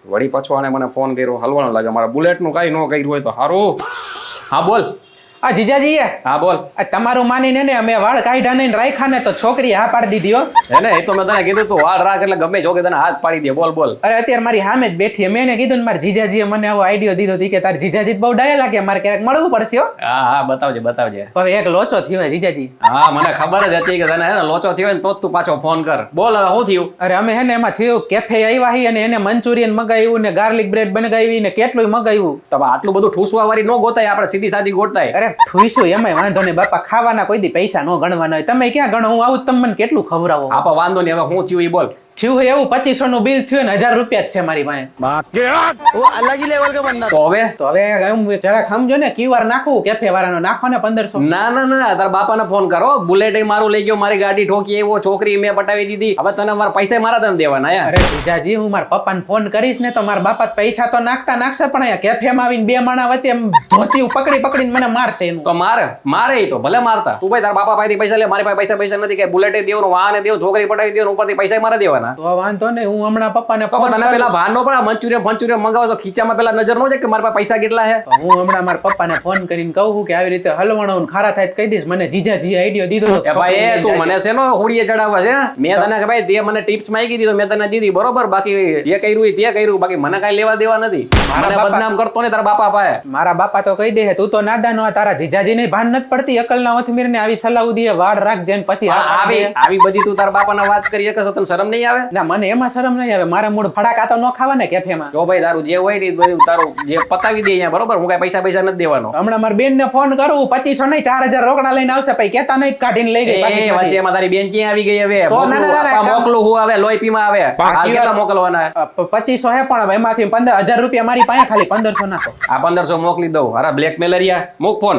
વળી પાછો આને મને ફોન કર્યો હલવાનો લાગે મારા બુલેટનું કાંઈ ન કર્યું હોય તો સારું. હા બોલ. આ જીજાજી હા બોલ. આ તમારું માનીને ને અમે વાળ કાઢ્યા ને રાખ્યા ને તો છોકરી હા પાડી દીધી હો. એને એ તો મેં તને કીધું તું વાળ રાખ એટલે ગમે જોકે તને હાથ પાડી દે. બોલ બોલ. અરે અત્યારે મારી સામે જ બેઠી મેં એને કીધું ને મારા જીજાજીએ મને આવો આઈડિયો દીધો હતી કે તાર જીજાજી બહુ ડાયા લાગે મારે ક્યારેક મળવું પડશે હો. હા હા બતાવજે બતાવજે. હવે એક લોચો થયો હોય જીજાજી. હા મને ખબર જ હતી કે તને હે ને લોચો થયો ને તો જ તું પાછો ફોન કર. બોલ હવે શું થયું? અરે અમે હે ને એમાં થયું કેફે આવ્યા હી અને એને મંચુરિયન મગાવ્યું ને ગાર્લિક બ્રેડ બનાવી ને કેટલું મગાવ્યું. તો આટલું બધું ઠૂસવા વાળી ન ગોતાય આપણે સીધી સાદી ગોતાય. અરે ઠુઈશું એમાં વાંધો નહીં બાપા ખાવાના કોઈ દી પૈસા ન ગણવાના હોય તમે ક્યાં ગણો હું આવું તમે મને કેટલું ખવડાવો. આપા વાંધો નહીં હવે શું થયું એ બોલ. થયું હોય એવું 2500 નું બિલ થયું ને 1000 રૂપિયા જ છે મારી પાસે. वो अलग ही लेवल का बंदा તો હવે એમ જરાક સમજો ને QR નાખવું કેફે વાળાનો નાખો ને 1500. ના તારા બાપાને ફોન કરો. બુલેટ મારું લઈ ગયો મારી ગાડી ઠોકી એવો છોકરી મેં પટાવી દીધી. હવે તને મારા પૈસા મારા તને દેવાના યાર. અરે જીજાજી હું મારા પપ્પાને ફોન કરીશ ને તો મારા બાપા પૈસા તો નાખશે પણ અહીંયા કેફેમાં આવીને બે માણા વચ્ચે એમ ધોતી પકડીને મને મારશે એનું. તો મારે ઈ તો ભલે મારતા. તું ભાઈ તારા બાપા પાસેથી પૈસા લે. મારી પાસે પૈસા નથી કે બુલેટે દેવાનું વાહને દેવું છોકરી પટાવી દેવાનું ઉપરથી પૈસા મારા દેવાના. તો વાંધો ને હું હમણાં પપ્પાને તો તને પેલા ભાન નો પડે મંચુરિયન મંગાવો તો ખીચામાં પેલા નજર નો જાય કે મારા પાસે પૈસા કેટલા છે. હું હમણાં મારા પપ્પાને ફોન કરીને કહું કે આવી રીતે હલવણો ખારા થાય કહી દઈશ મને જીજાજી આઈડિયો દીધો. એ ભાઈ એ તું મને શેનો હોડીએ ચડાવવા છે? મેં તને કે ભાઈ તે મને ટિપ્સ માંગી દીધી તો મેં તને દીધી બરોબર. બાકી જે કર્યું એ તે કર્યું. બાકી મને કાંઈ લેવા દેવા નથી. મને બદનામ કરતો ને તારા બાપા પાસે. મારા બાપા તો કહી દે તું તો નાદાનો તારા જીજાજી ને ભાન નથી પડતી અકલના ઓથમીર ને આવી સલાહ દીએ વાળ રાખજે ને પછી આવી બધી તું તારા બાપાને વાત કરી કે તને શરમ નહીં આવે? ના મને એમાં શરમ નહીં આવે. મારા મૂળ ફડાકા તો ન ખાવા ને કેફેમાં. જો ભાઈ તારું જે હોય ને બધું તારું જે પતાવી દે અહીંયા બરોબર. હું કઈ પૈસા નથી દેવાનો. હમણાં મારી બેન ને ફોન કરું 2500 નહીં 4000 રોકડા લઈને આવશે પછી કેતા નહીં કાઢીને લઈ ગઈ. વચ્ચે એમાં તારી બેન ક્યાં આવી ગઈ હવે? તો ના, મોકલું હું હવે લોહીપીમાં આવે. હાલ કેટલા મોકલવાના? 2500 હે પણ એમાંથી 15000 રૂપિયા મારી પાસે ખાલી 1500 નાખો. આ 1500 મોકલી દઉં. અરે બ્લેકમેલરિયા મૂક ફોન.